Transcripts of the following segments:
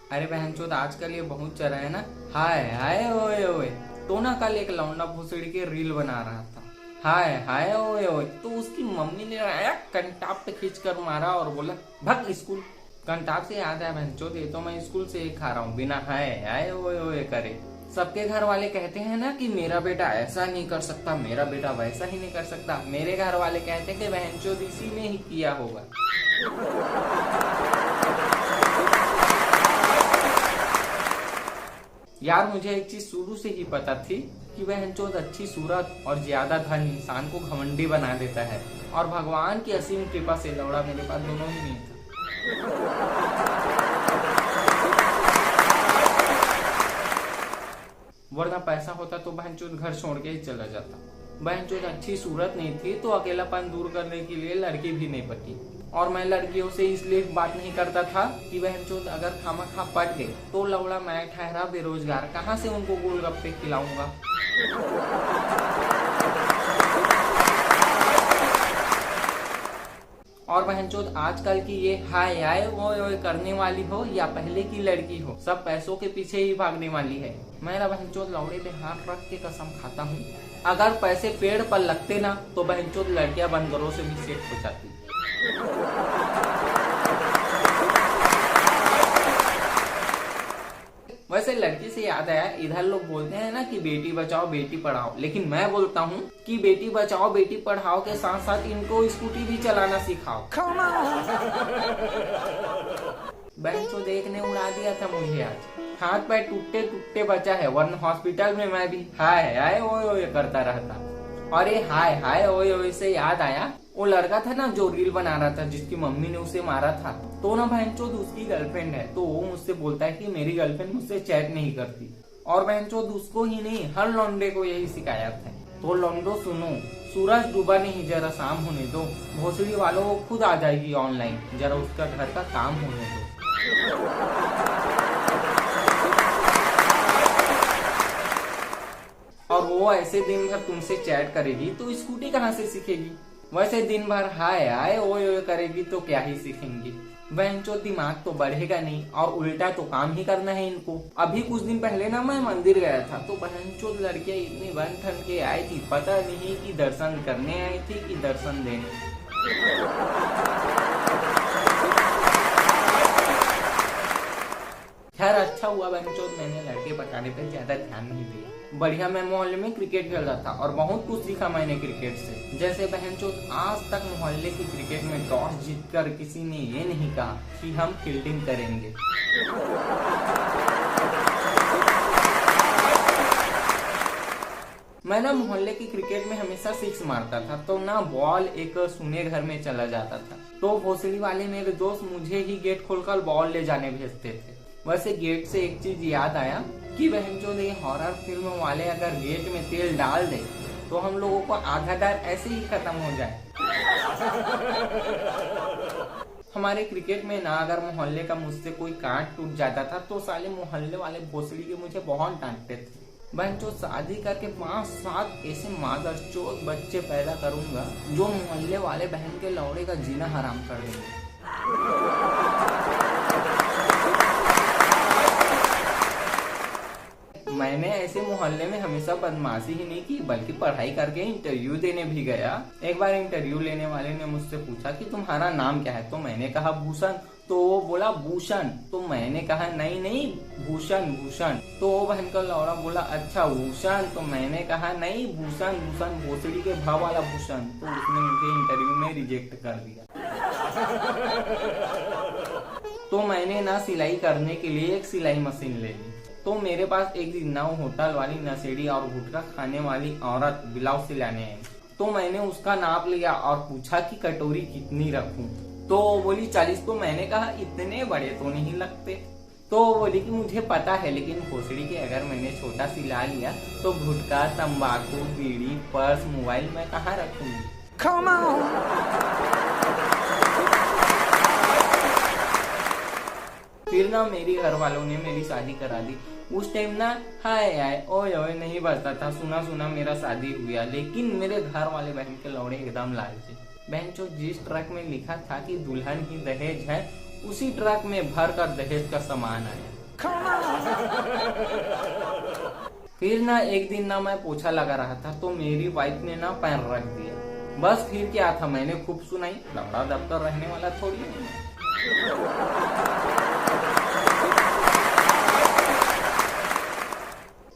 अरे बहनचोद आजकल ये बहुत चल रहा है ना, हाय हाय ओए ओए। तो ना कल एक लौंडा भोसड़ी के रील बना रहा था, हाय हाय ओए ओए। तो उसकी मम्मी ने आया कंटाप पे खींच कर मारा और बोला भग स्कूल। कंटाप से याद है बहनचोद, ये तो मैं स्कूल से ही खा रहा हूँ बिना हाय हाय ओए ओए करे। सबके घर वाले कहते हैं ना कि मेरा बेटा ऐसा नहीं कर सकता, मेरा बेटा वैसा ही नहीं कर सकता। मेरे घर वाले कहते हैं कि बहनचोद इसी ने ही किया होगा। यार मुझे एक चीज शुरू से ही पता थी कि बहनचोद अच्छी सूरत और ज्यादा धन इंसान को घमंडी बना देता है, और भगवान की असीम कृपा से लौड़ा मेरे पास दोनों ही नहीं था। वरना पैसा होता तो बहनचोद घर छोड़ के ही चला जाता। बहनचोद अच्छी सूरत नहीं थी तो अकेलापन दूर करने के लिए लड़की भी नहीं पटी, और मैं लड़कियों से इसलिए बात नहीं करता था कि बहनचोद अगर खामखा पट गए तो लौड़ा मैं ठहरा बेरोजगार कहाँ से उनको गोलगप्पे खिलाऊंगा। और बहनचोद आजकल की ये हाय हाय ओए ओए करने वाली हो या पहले की लड़की हो, सब पैसों के पीछे ही भागने वाली है। मैं बहनचोद लौड़े पे हाथ रख के कसम खाता हूँ, अगर पैसे पेड़ पर लगते ना तो बहनचोद लड़कियां बंदरों से भी सेट हो जाती। वैसे लड़की से याद आया, इधर लोग बोलते हैं ना कि बेटी बचाओ बेटी पढ़ाओ, लेकिन मैं बोलता हूँ कि बेटी बचाओ बेटी पढ़ाओ के साथ साथ इनको स्कूटी भी चलाना सिखाओ। बहनचोद एक ने उड़ा दिया था मुझे आज, हाथ पैर टूटे टूटे बचा है, वरना हॉस्पिटल में मैं भी हाय हाय ओए ओए करता रहता। और ये हाय हाय ओए ओए से याद आया, वो लड़का था ना जो रील बना रहा था जिसकी मम्मी ने उसे मारा था, तो ना बहनचोद उसकी गर्लफ्रेंड है, तो वो मुझसे बोलता है कि मेरी गर्लफ्रेंड मुझसे चैट नहीं करती। और बहनचोद उसको ही नहीं हर लौंडे को यही शिकायत है। तो लौंडो सुनो, सूरज डूबा नहीं, जरा शाम होने दो, भोसड़ी वालों को खुद आ जाएगी ऑनलाइन, जरा उसका घर का काम होने दो। और वो ऐसे दिन भर तुमसे चैट करेगी तो स्कूटी कहाँ से सीखेगी। वैसे दिन भर हाय हाय ओए ओए करेगी तो क्या ही सीखेंगी। बहनचोद दिमाग तो बढ़ेगा नहीं और उल्टा तो काम ही करना है इनको। अभी कुछ दिन पहले ना मैं मंदिर गया था, तो बहनचोद लड़कियां इतनी बन ठन के आई थी, पता नहीं कि दर्शन करने आई थी कि दर्शन देने। खैर अच्छा हुआ बहनचोद मैंने लड़के पटाने पे ज्यादा ध्यान नहीं दिया। बढ़िया मैं मोहल्ले में क्रिकेट खेल रहा था और बहुत कुछ सीखा मैंने क्रिकेट से। जैसे बहनचोद आज तक मोहल्ले की क्रिकेट में टॉस जीतकर किसी ने ये नहीं कहा कि हम फील्डिंग करेंगे। मैं ना मोहल्ले की क्रिकेट में हमेशा सिक्स मारता था, तो ना बॉल एक सुने घर में चला जाता था, तो भोसड़ी वाले मेरे दोस्त मुझे ही गेट खोलकर बॉल ले जाने भेजते थे। वैसे गेट से एक चीज याद आया कि बहनचोद ये हॉरर फिल्म वाले अगर गेट में तेल डाल दे तो हम लोगों को आधा डर ऐसे ही खत्म हो जाए। हमारे क्रिकेट में ना अगर मोहल्ले का मुझसे कोई कांट टूट जाता था तो साले मोहल्ले वाले भोसड़ी के मुझे बहुत डांटते थे। बहनचोद शादी करके 5-7 ऐसे मादरचोद बच्चे पैदा करूंगा जो मोहल्ले वाले बहन के लौड़े का जीना हराम कर देंगे। मैंने ऐसे मोहल्ले में हमेशा बदमाशी ही नहीं की, बल्कि पढ़ाई करके इंटरव्यू देने भी गया। एक बार इंटरव्यू लेने वाले ने मुझसे पूछा कि तुम्हारा नाम क्या है, तो मैंने कहा भूषण, तो वो बोला भूषण, तो मैंने कहा नहीं नहीं भूषण भूषण, तो वो बहन का लौड़ा बोला अच्छा भूषण, तो मैंने कहा नहीं भूषण भूषण भोसड़ी के भाव वाला भूषण, तो उसने मुझे इंटरव्यू में रिजेक्ट कर दिया। तो मैंने ना सिलाई करने के लिए एक सिलाई मशीन ले ली। तो मेरे पास एक दिन ना होटल वाली नशेड़ी और गुटखा खाने वाली औरत ब्लाउज सिलाने आई, तो मैंने उसका नाप लिया और पूछा कि कटोरी कितनी रखूं, तो बोली 40। तो मैंने कहा इतने बड़े तो नहीं लगते। तो बोली कि मुझे पता है, लेकिन भोसड़ी के अगर मैंने छोटा सिला लिया तो गुटखा तंबाकू बीड़ी पर्स मोबाइल मैं कहाँ रखूंगी। फिर ना मेरी घर वालों ने मेरी शादी करा दी। उस टाइम ना हाय हाय ओए ओए नहीं बजता था, सुना सुना मेरा शादी हुआ, लेकिन मेरे घर वाले बहन के लौड़े एकदम लालची। बहन जो जिस ट्रक में लिखा था कि दुल्हन ही दहेज है, उसी ट्रक में भर कर दहेज का सामान आया। फिर ना एक दिन ना मैं पोछा लगा रहा था तो मेरी वाइफ ने ना पैर रख दिया। बस फिर क्या था, मैंने खूब सुनाई, लौड़ा दफ्तर रहने वाला थोड़ी है।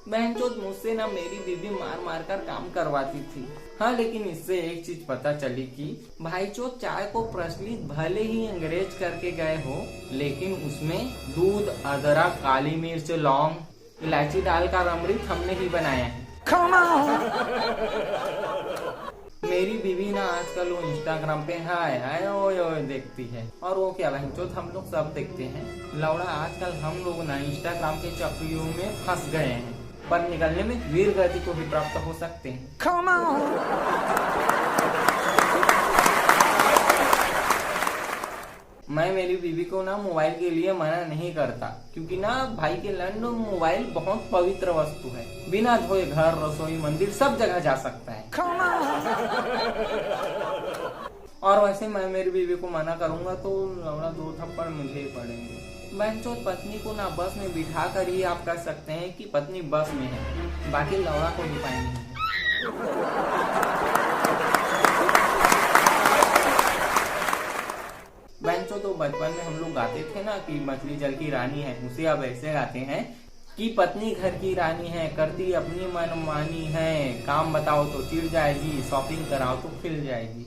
बहनचोद मुझसे ना मेरी बीबी मार मार कर काम करवाती थी। हाँ, लेकिन इससे एक चीज पता चली कि भाईचोद चाय को प्रचलित भले ही अंग्रेज करके गए हो, लेकिन उसमें दूध, अदरक, काली मिर्च, लौंग, इलायची डालकर अमृत हमने ही बनाया है। मेरी बीवी ना आजकल वो इंस्टाग्राम पे हाय हाय ओए ओए देखती है, और वो क्या बहनचोद हम लोग सब देखते हैं। लौड़ा आजकल हम लोग ना इंस्टाग्राम के चक्रियों में फंस गए हैं, पर निकलने में वीर गति को भी प्राप्त हो सकते हैं। मैं मेरी बीवी को ना मोबाइल के लिए मना नहीं करता, क्योंकि ना भाई के लंड मोबाइल बहुत पवित्र वस्तु है। बिना धोए घर, रसोई, मंदिर सब जगह जा सकता है। और वैसे मैं मेरी बीवी को मना करूंगा तो लौड़ा 2 थप्पड़ मुझे ही पड़ेंगे। बहनचोद पत्नी को ना बस में बिठा कर ही आप कह सकते हैं कि पत्नी बस में है, बाकी लौड़ा को ही पाएंगे नहीं। बहनचोद तो बचपन में हम लोग गाते थे ना कि मछली जल की रानी है, उसे अब ऐसे गाते हैं कि पत्नी घर की रानी है, करती अपनी मनमानी है, काम बताओ तो चिढ़ जाएगी, शॉपिंग कराओ तो खिल जाएगी।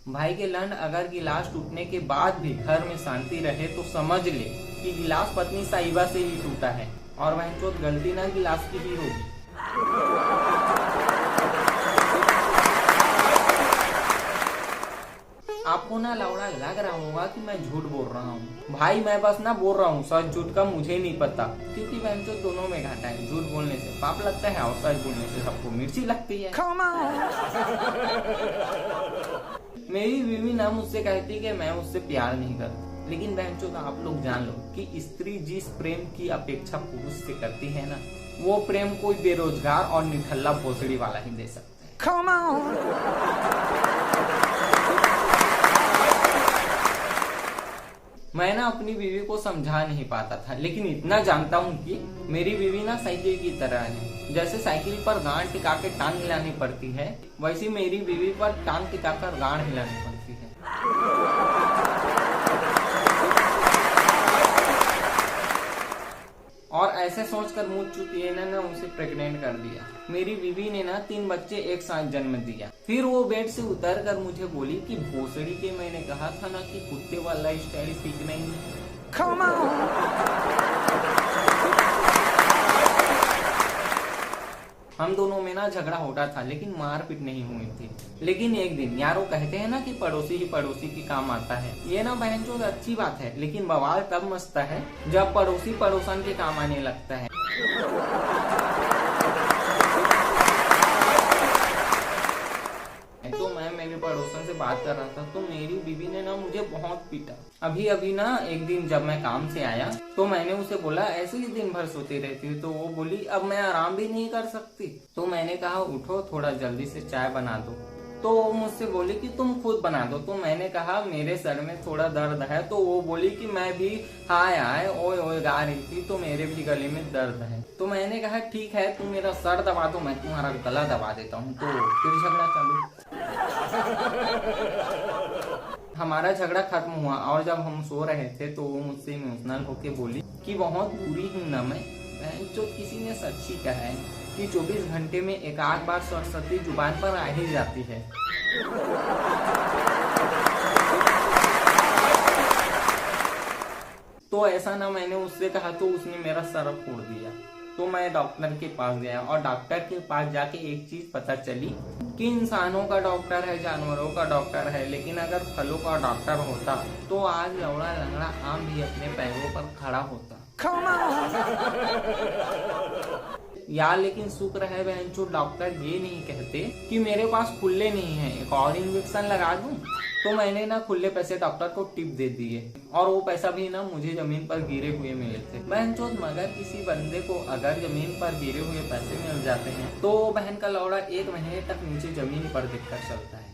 भाई के लंड अगर गिलास टूटने के बाद भी घर में शांति रहे तो समझ ले कि गिलास पत्नी साहिबा से ही टूटा है, और बहनचोद गलती ना गिलास की ही होगी। आपको ना लौड़ा लग रहा होगा कि मैं झूठ बोल रहा हूँ। भाई मैं बस ना बोल रहा हूँ, सच झूठ का मुझे नहीं पता, क्योंकि बहनचोद दोनों में घाटा है। झूठ बोलने से पाप लगता है और सच बोलने से सबको मिर्ची लगती है। मेरी बीवी ना मुझसे कहती कि मैं उससे प्यार नहीं करती, लेकिन बहनचोद आप लोग जान लो कि स्त्री जिस प्रेम की अपेक्षा पुरुष से करती है ना, वो प्रेम कोई बेरोजगार और निठल्ला भोसड़ी वाला ही दे सकता है। मैं ना अपनी बीवी को समझा नहीं पाता था, लेकिन इतना जानता हूँ कि मेरी बीवी ना साइकिल की तरह है। जैसे साइकिल पर गांड टिका के टांग हिलानी पड़ती है, वैसी मेरी बीवी पर टांग टिकाकर गांड हिलानी पड़ती है। और ऐसे सोचकर मुझ चुकी है ना उसे प्रेग्नेंट कर दिया। मेरी बीवी ने ना 3 बच्चे एक साथ जन्म दिया। फिर वो बेड से उतर कर मुझे बोली कि भोसड़ी के मैंने कहा था ना कि कुत्ते वाला स्टाइल ठीक नहीं है। हम दोनों में ना झगड़ा होता था, लेकिन मारपीट नहीं हुई थी। लेकिन एक दिन यारो कहते हैं ना कि पड़ोसी ही पड़ोसी के काम आता है। ये ना बहनचोद अच्छी बात है, लेकिन बवाल तब मचता है जब पड़ोसी पड़ोसन के काम आने लगता है। तो मैं मेरे पड़ोसन से बात कर रहा था तो मेरी बीवी ने ना मुझे बहुत पीटा। अभी ना एक दिन जब मैं काम से आया तो मैंने उसे बोला ऐसे ही दिन भर सोती रहती है, तो वो बोली अब मैं आराम भी नहीं कर सकती। तो मैंने कहा उठो थोड़ा जल्दी से चाय बना दो। तो वो मुझसे बोली कि तुम खुद बना दो। तो मैंने कहा मेरे सर में थोड़ा दर्द है। तो वो बोली कि मैं भी हाय हाय ओए ओए गा रही थी तो मेरे भी गले में दर्द है। तो मैंने कहा ठीक है तुम मेरा सर दबा दो, मैं तुम्हारा गला दबा देता हूँ। तो फिर झगड़ा चालू। हमारा झगड़ा खत्म हुआ और जब हम सो रहे थे तो वो मुझसे इमोशनल होके बोली कि बहुत बुरी हूँ ना मैं। जो किसी ने सच ही कहा है कि 24 घंटे में एक आध बार सरस्वती जुबान पर आ ही जाती है। तो ऐसा ना मैंने उससे कहा तो उसने मेरा सर फोड़ दिया। तो मैं डॉक्टर के पास गया और डॉक्टर के पास जाके एक चीज पता चली कि इंसानों का डॉक्टर है, जानवरों का डॉक्टर है, लेकिन अगर फलों का डॉक्टर होता तो आज लौड़ा लंगड़ा आम भी अपने पैरों पर खड़ा होता। यार लेकिन शुक्र है बहनचोद डॉक्टर ये नहीं कहते कि मेरे पास खुले नहीं है, एक और इंजेक्शन लगा दूं। तो मैंने ना खुले पैसे डॉक्टर को टिप दे दिए और वो पैसा भी ना मुझे जमीन पर गिरे हुए मिले थे। बहनचोद मगर किसी बंदे को अगर जमीन पर गिरे हुए पैसे मिल जाते हैं तो बहन का लौड़ा 1 महीने तक नीचे जमीन पर दिखकर चलता है।